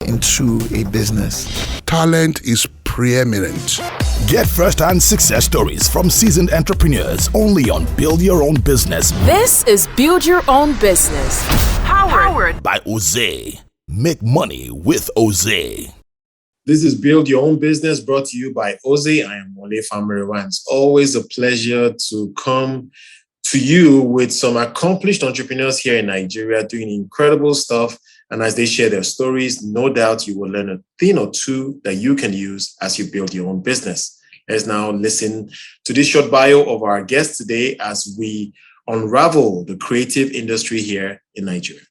into a business. Talent is preeminent. Get first-hand success stories from seasoned entrepreneurs only on Build Your Own Business. This is Build Your Own Business. Powered by Oze. Make money with Oze. This is Build Your Own Business, brought to you by Oze. I am Wale Famariwa. It's always a pleasure to come to you with some accomplished entrepreneurs here in Nigeria doing incredible stuff. And as they share their stories, no doubt you will learn a thing or two that you can use as you build your own business. Let's now listen to this short bio of our guest today as we unravel the creative industry here in Nigeria.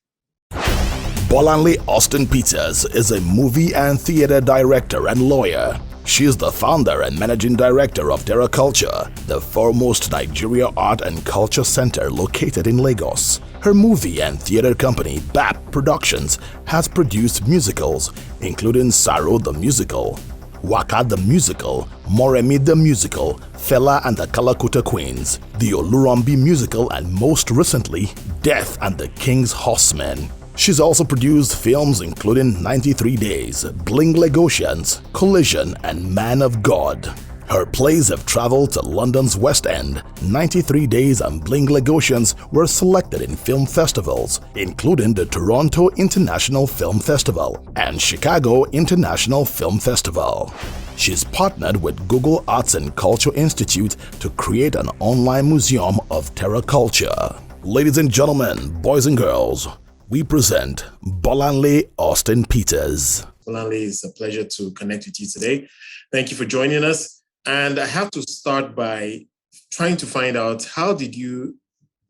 Bolanle Austen-Peters is a movie and theater director and lawyer. She is the founder and managing director of Terrakulture, the foremost Nigerian art and culture center located in Lagos. Her movie and theater company, BAP Productions, has produced musicals, including Saro the Musical, Wakaa The Musical, Moremi The Musical, Fela and the Kalakuta Queens, the Oluronbi Musical, and most recently, Death and the King's Horseman. She's also produced films including 93 Days, Bling Lagosians, Collision, and Man of God. Her plays have traveled to London's West End. 93 Days and Bling Lagosians were selected in film festivals, including the Toronto International Film Festival and Chicago International Film Festival. She's partnered with Google Arts and Culture Institute to create an online museum of Terrakulture. Ladies and gentlemen, boys and girls, we present Bolanle Austen-Peters. Bolanle, it's a pleasure to connect with you today. Thank you for joining us. And I have to start by trying to find out, how did you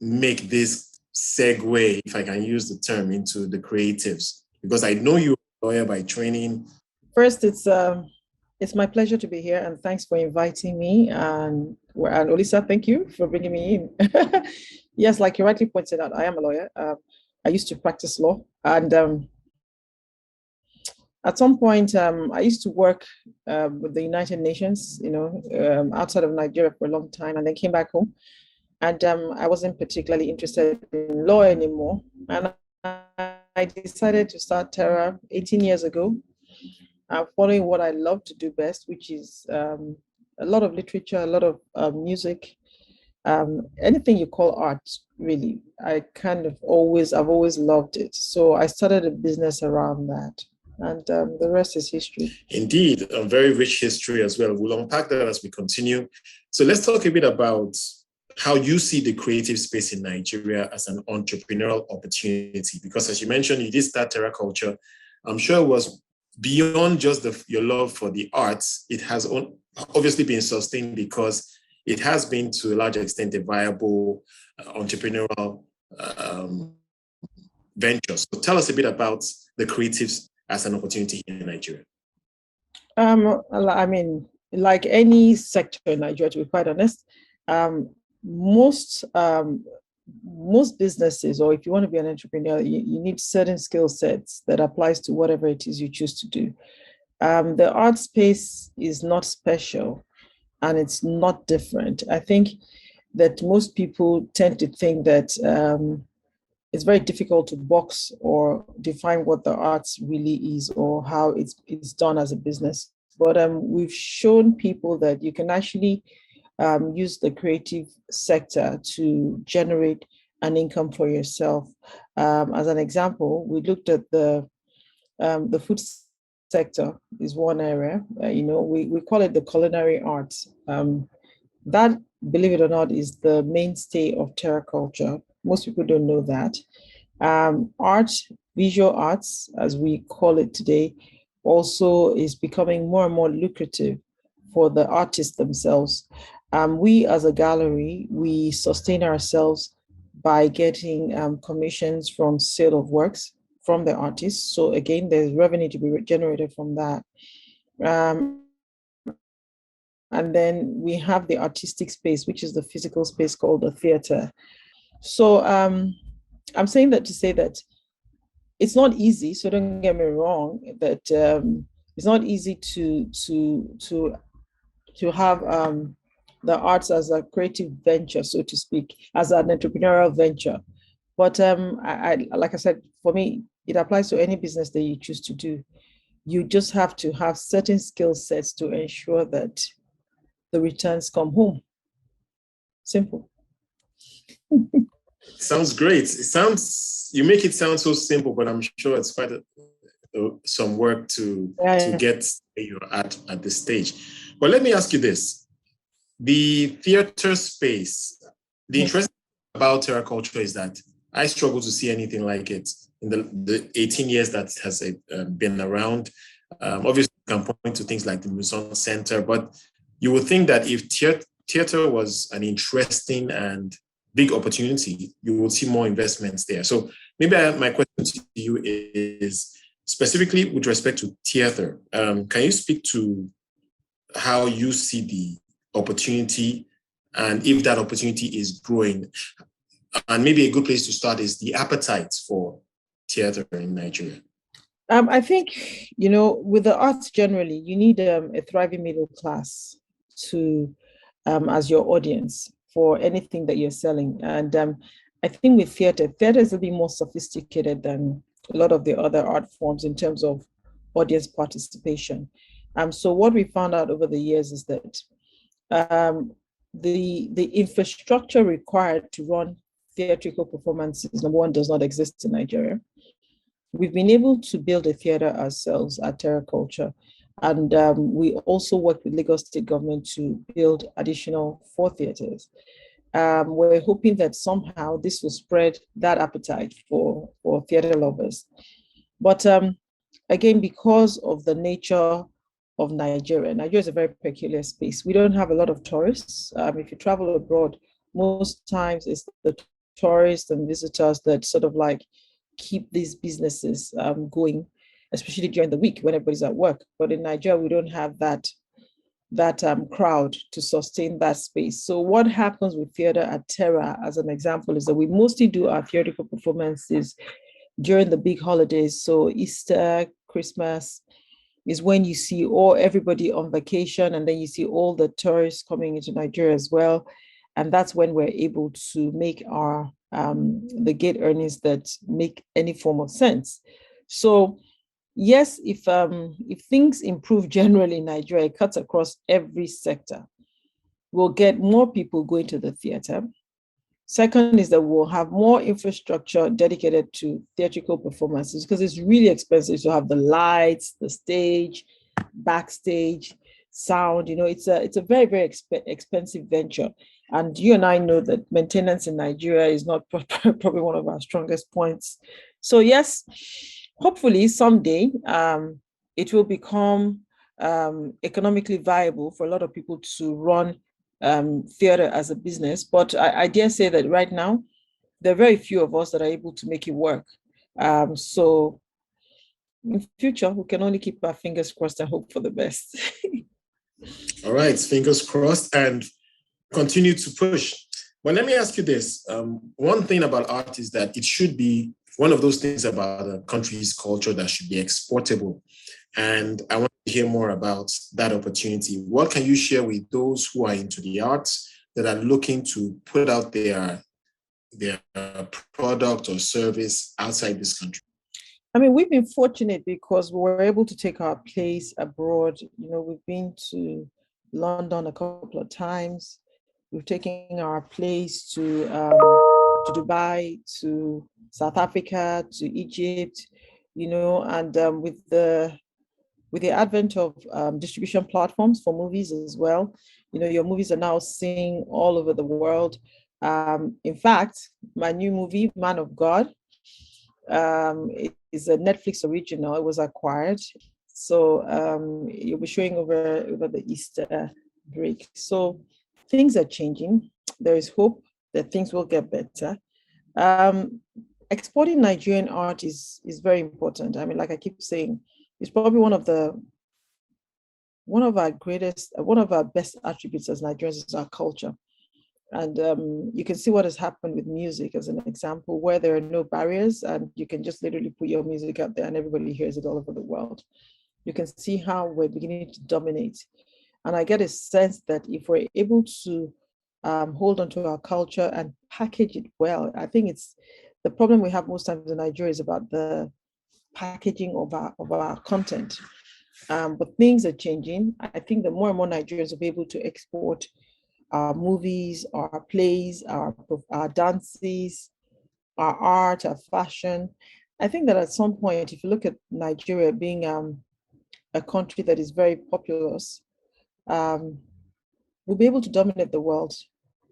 make this segue, if I can use the term, into the creatives? Because I know you're a lawyer by training. First, it's my pleasure to be here, and thanks for inviting me. And Olisa, thank you for bringing me in. Yes, like you rightly pointed out, I am a lawyer. I used to practice law, and at some point, I used to work with the United Nations, outside of Nigeria for a long time, and then came back home. And I wasn't particularly interested in law anymore. And I decided to start Terra 18 years ago, following what I love to do best, which is a lot of literature, a lot of music, anything you call art, really. I've always loved it. So I started a business around that. And the rest is history. Indeed, a very rich history as well. We'll unpack that as we continue. So let's talk a bit about how you see the creative space in Nigeria as an entrepreneurial opportunity. Because as you mentioned, you did start Terrakulture. I'm sure it was beyond just your love for the arts. It has obviously been sustained because it has been to a large extent a viable entrepreneurial venture. So tell us a bit about the creatives as an opportunity in Nigeria. I mean, like any sector in Nigeria, to be quite honest, most businesses, or if you want to be an entrepreneur, you need certain skill sets that applies to whatever it is you choose to do. The art space is not special, and it's not different. I think that most people tend to think that it's very difficult to box or define what the arts really is or how it's done as a business. But we've shown people that you can actually use the creative sector to generate an income for yourself. As an example, we looked at the food sector is one area. We call it the culinary arts. That, believe it or not, is the mainstay of Terrakulture. Most people don't know that. Art, visual arts, as we call it today, also is becoming more and more lucrative for the artists themselves. We, as a gallery, we sustain ourselves by getting commissions from sale of works from the artists. So again, there's revenue to be generated from that. And then we have the artistic space, which is the physical space called the theater. So I'm saying that to say that it's not easy. So don't get me wrong. That it's not easy to have the arts as a creative venture, so to speak, as an entrepreneurial venture. But I like I said, for me, it applies to any business that you choose to do. You just have to have certain skill sets to ensure that the returns come home. Simple. Sounds great. You make it sound so simple, but I'm sure it's quite some work to get where you're at this stage. But let me ask you this. The theater space, the interesting thing about Terrakulture is that I struggle to see anything like it in the 18 years that has been around. Obviously, you can point to things like the Muson Center, but you would think that if theater was an interesting and big opportunity, you will see more investments there. So maybe my question to you is specifically with respect to theater. Can you speak to how you see the opportunity and if that opportunity is growing? And maybe a good place to start is the appetite for theater in Nigeria. I think, with the arts generally, you need a thriving middle class to as your audience for anything that you're selling. And I think with theater is a bit more sophisticated than a lot of the other art forms in terms of audience participation. So what we found out over the years is that the infrastructure required to run theatrical performances, number one, does not exist in Nigeria. We've been able to build a theater ourselves at Terrakulture. And we also work with Lagos State government to build additional 4 theaters. We're hoping that somehow this will spread that appetite for theater lovers. But again, because of the nature of Nigeria is a very peculiar space. We don't have a lot of tourists. If you travel abroad, most times it's the tourists and visitors that sort of like keep these businesses going, especially during the week when everybody's at work. But in Nigeria, we don't have that crowd to sustain that space. So what happens with theater at Terra, as an example, is that we mostly do our theatrical performances during the big holidays. So Easter, Christmas is when you see everybody on vacation, and then you see all the tourists coming into Nigeria as well. And that's when we're able to make our the gate earnings that make any form of sense. So yes, if things improve generally in Nigeria, it cuts across every sector. We'll get more people going to the theater. Second is that we'll have more infrastructure dedicated to theatrical performances, because it's really expensive to have the lights, the stage, backstage, sound. It's a very, very expensive venture. And you and I know that maintenance in Nigeria is not probably one of our strongest points. So yes, hopefully someday it will become economically viable for a lot of people to run theater as a business. But I dare say that right now, there are very few of us that are able to make it work. So in future, we can only keep our fingers crossed and hope for the best. All right, fingers crossed and continue to push. Well, let me ask you this. One thing about art is that it should be one of those things about a country's culture that should be exportable. And I want to hear more about that opportunity. What can you share with those who are into the arts that are looking to put out their product or service outside this country? I mean, we've been fortunate because we were able to take our place abroad. We've been to London a couple of times. We've taken our place to Dubai, to South Africa, to Egypt, and with the advent of distribution platforms for movies as well, your movies are now seen all over the world. In fact, my new movie, Man of God, it is a Netflix original. It was acquired. So you'll be showing over the Easter break. So things are changing. There is hope that things will get better. Exporting Nigerian art is very important. I mean, like I keep saying, it's probably one of our best attributes as Nigerians is our culture. And you can see what has happened with music as an example, where there are no barriers and you can just literally put your music out there and everybody hears it all over the world. You can see how we're beginning to dominate. And I get a sense that if we're able to hold on to our culture and package it well, I think it's the problem we have most times in Nigeria is about the packaging of our content. But things are changing. I think that more and more Nigerians will be able to export our movies, our plays, our dances, our art, our fashion. I think that at some point, if you look at Nigeria being a country that is very populous, um, we'll be able to dominate the world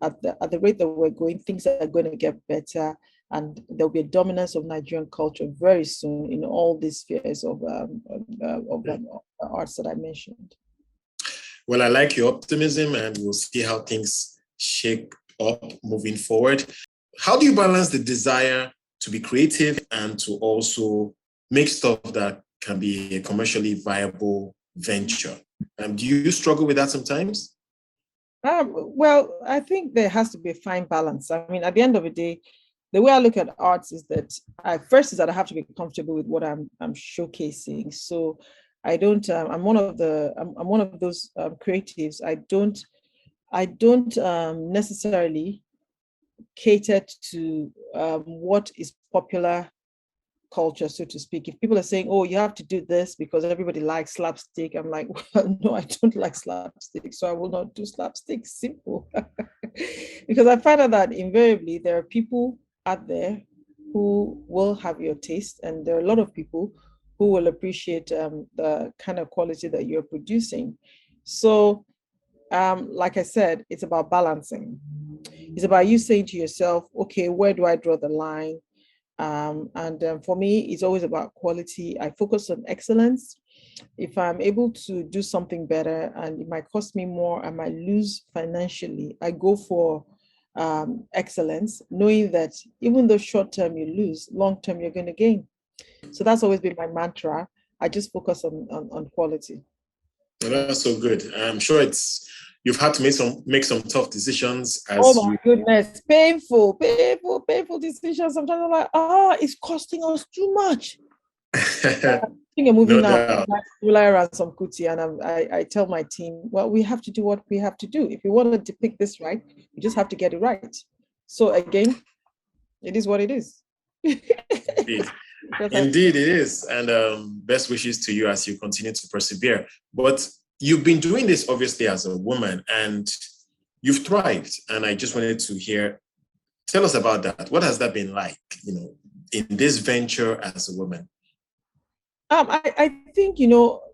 at the rate that we're going. Things are going to get better, and there'll be a dominance of Nigerian culture very soon in all these spheres of arts that I mentioned. Well, I like your optimism, and we'll see how things shake up moving forward. How do you balance the desire to be creative and to also make stuff that can be a commercially viable venture? Do you struggle with that sometimes? Well, I think there has to be a fine balance. I mean, at the end of the day, the way I look at arts is that I have to be comfortable with what I'm showcasing. So I don't. I'm one of those creatives. I don't necessarily cater to what is popular culture, so to speak. If people are saying, oh, you have to do this because everybody likes slapstick, I'm like, well, no, I don't like slapstick, so I will not do slapstick. Simple. Because I find out that invariably there are people out there who will have your taste, and there are a lot of people who will appreciate the kind of quality that you're producing. So like I said, it's about balancing. It's about you saying to yourself, okay, where do I draw the line? For me, it's always about quality. I focus on excellence. If I'm able to do something better and it might cost me more, I might lose financially, I go for excellence, knowing that even though short term you lose, long term you're going to gain. So that's always been my mantra. I just focus on quality. Well, that's so good. I'm sure you've had to make some tough decisions oh my goodness, painful decisions. Sometimes I'm like, it's costing us too much. I think a movie now, rely around some kuti, and I tell my team, well, we have to do what we have to do. If you want to depict this right, you just have to get it right. So again, it is what it is. Indeed, it is. And best wishes to you as you continue to persevere. But you've been doing this obviously as a woman, and you've thrived. And I just wanted to tell us about that. What has that been like, in this venture as a woman? I think,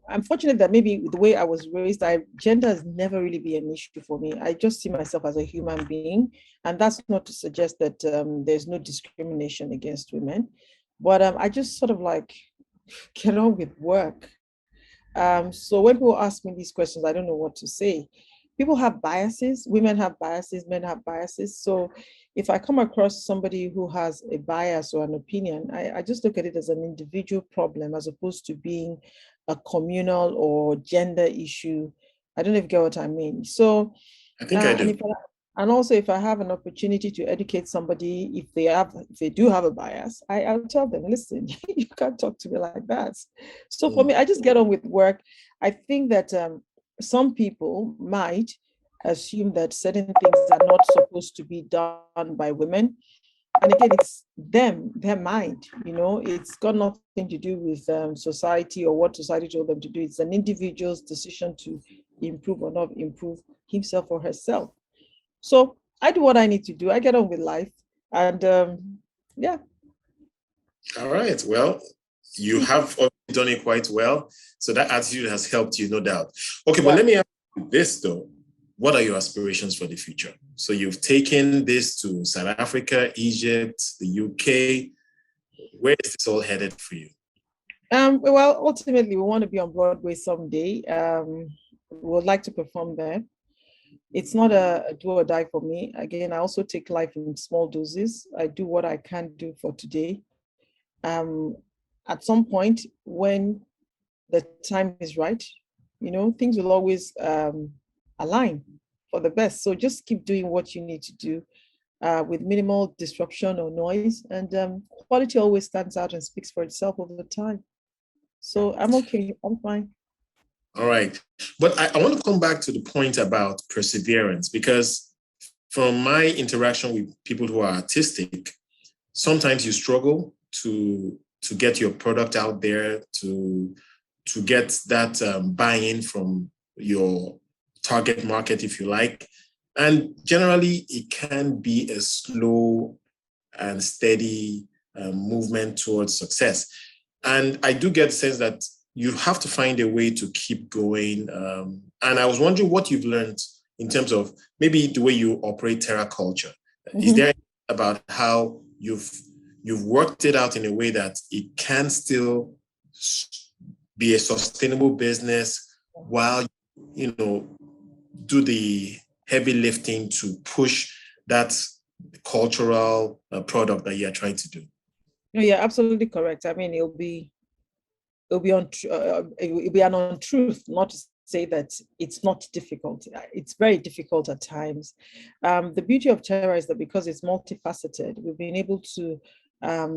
I'm fortunate that maybe the way I was raised, gender has never really been an issue for me. I just see myself as a human being. And that's not to suggest that there's no discrimination against women. But I just sort of like get on with work. So when people ask me these questions, I don't know what to say. People have biases, women have biases, men have biases. So if I come across somebody who has a bias or an opinion, I just look at it as an individual problem as opposed to being a communal or gender issue. I don't know if you get what I mean. So I think I do. And also, if I have an opportunity to educate somebody, if they do have a bias, I'll tell them, listen, you can't talk to me like that. So for me, I just get on with work. I think that some people might assume that certain things are not supposed to be done by women. And again, it's their mind, it's got nothing to do with society or what society told them to do. It's an individual's decision to improve or not improve himself or herself. So I do what I need to do. I get on with life. And yeah. All right. Well, you have done it quite well. So that attitude has helped you, no doubt. Okay, but let me ask you this, though. What are your aspirations for the future? So you've taken this to South Africa, Egypt, the UK. Where is this all headed for you? Well, ultimately, we want to be on Broadway someday. We would like to perform there. It's not a do or die for me. Again, I also take life in small doses. I do what I can do for today. At some point, when the time is right, things will always align for the best. So just keep doing what you need to do with minimal disruption or noise. And quality always stands out and speaks for itself over the time. So I'm okay. I'm fine. All right. But I want to come back to the point about perseverance, because from my interaction with people who are artistic, sometimes you struggle to get your product out there, to to get that buy-in from your target market, if you like. And generally, it can be a slow and steady movement towards success. And I do get the sense that you have to find a way to keep going. And I was wondering what you've learned in terms of maybe the way you operate Terrakulture. Mm-hmm. Is there about how you've worked it out in a way that it can still be a sustainable business while do the heavy lifting to push that cultural product that you're trying to do? No, you're absolutely correct. I mean, it'll be an untruth not to say that it's not difficult. It's very difficult at times. The beauty of Terra is that because it's multifaceted, we've been able to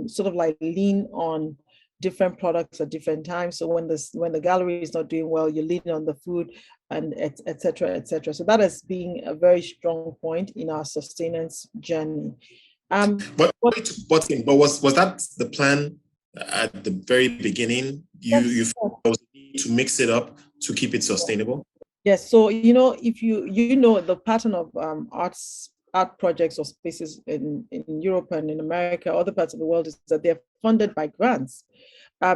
sort of like lean on different products at different times. So when the gallery is not doing well, you lean on the food and et cetera, et cetera. So that has been a very strong point in our sustenance journey. But was that the plan at the very beginning? You felt to mix it up to keep it sustainable? Yes. So if you know the pattern of art projects or spaces in Europe and in America, other parts of the world, is that they're funded by grants.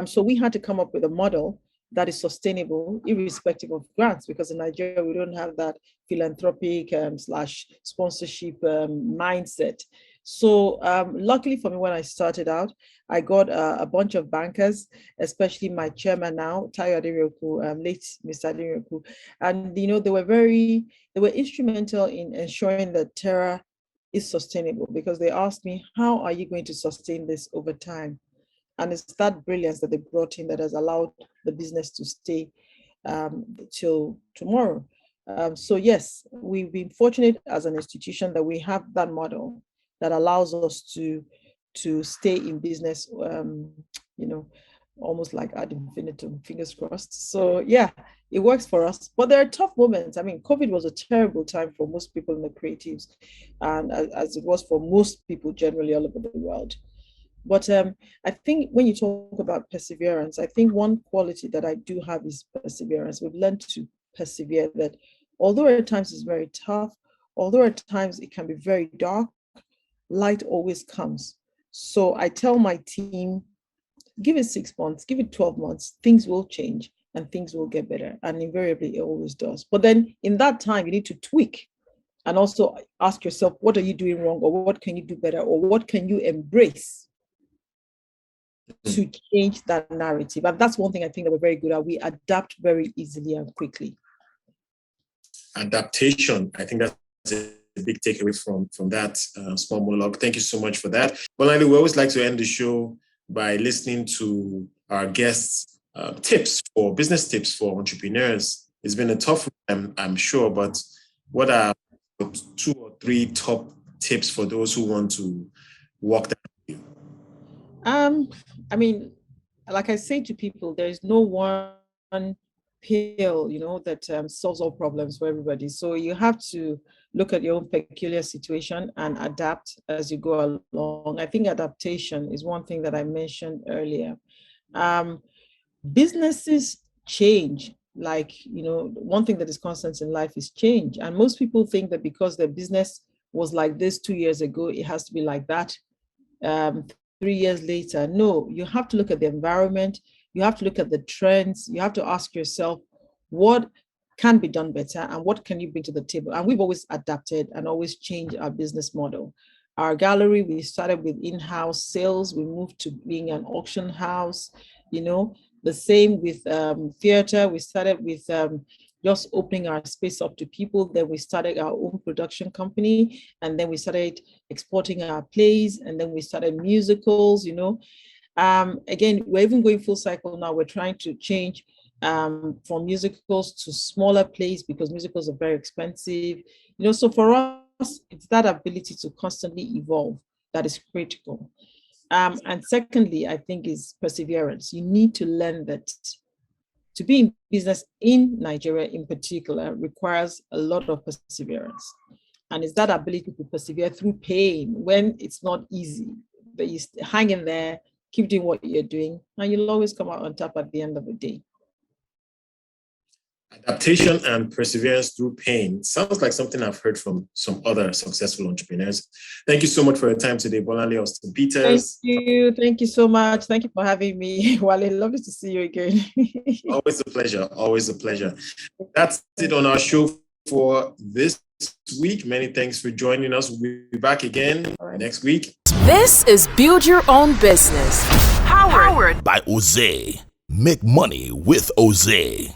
So we had to come up with a model that is sustainable, irrespective of grants, because in Nigeria, we don't have that philanthropic / sponsorship mindset. So luckily for me, when I started out, I got a bunch of bankers, especially my chairman now, Tayo Aderoku, late Mr. Aderoku. And, they were instrumental in ensuring that Terra is sustainable, because they asked me, how are you going to sustain this over time? And it's that brilliance that they brought in that has allowed the business to stay till tomorrow. So yes, we've been fortunate as an institution that we have that model that allows us to stay in business, almost like ad infinitum, fingers crossed. So yeah, it works for us. But there are tough moments. I mean, COVID was a terrible time for most people in the creatives, and as it was for most people generally all over the world. But I think when you talk about perseverance, I think one quality that I do have is perseverance. We've learned to persevere, that although at times it's very tough, although at times it can be very dark, light always comes. So I tell my team, give it 6 months, give it 12 months, things will change and things will get better. And invariably it always does. But then in that time, you need to tweak and also ask yourself, what are you doing wrong, or what can you do better, or what can you embrace to change that narrative? And that's one thing I think that we're very good at. We adapt very easily and quickly. Adaptation, I think that's a big takeaway from that small monologue. Thank you so much for that. Bolanle, we always like to end the show by listening to our guests' business tips for entrepreneurs. It's been a tough one, I'm sure, but what are 2 or 3 top tips for those who want to walk that with you? I mean, like I say to people, there is no one pill, that solves all problems for everybody. So you have to look at your own peculiar situation and adapt as you go along. I think adaptation is one thing that I mentioned earlier. Businesses change. Like, one thing that is constant in life is change. And most people think that because their business was like this 2 years ago, it has to be like that 3 years later. No, you have to look at the environment. You have to look at the trends. You have to ask yourself, what can be done better and what can you bring to the table? And we've always adapted and always changed our business model. Our gallery, we started with in-house sales. We moved to being an auction house, the same with theater. We started with just opening our space up to people. Then we started our own production company, and then we started exporting our plays, and then we started musicals. Again, we're even going full cycle now. We're trying to change from musicals to smaller plays because musicals are very expensive. So for us, it's that ability to constantly evolve that is critical. And secondly, I think is perseverance. You need to learn that to be in business in Nigeria in particular requires a lot of perseverance. And it's that ability to persevere through pain when it's not easy, but you hang in there, keep doing what you're doing, and you'll always come out on top at the end of the day. Adaptation and perseverance through pain. Sounds like something I've heard from some other successful entrepreneurs. Thank you so much for your time today, Bolanle Austen-Peters. Thank you so much. Thank you for having me. Wale, lovely to see you again. Always a pleasure. Always a pleasure. That's it on our show for this week. Many thanks for joining us. We'll be back again next week. This is Build Your Own Business. Powered by Ose. Make money with Ose.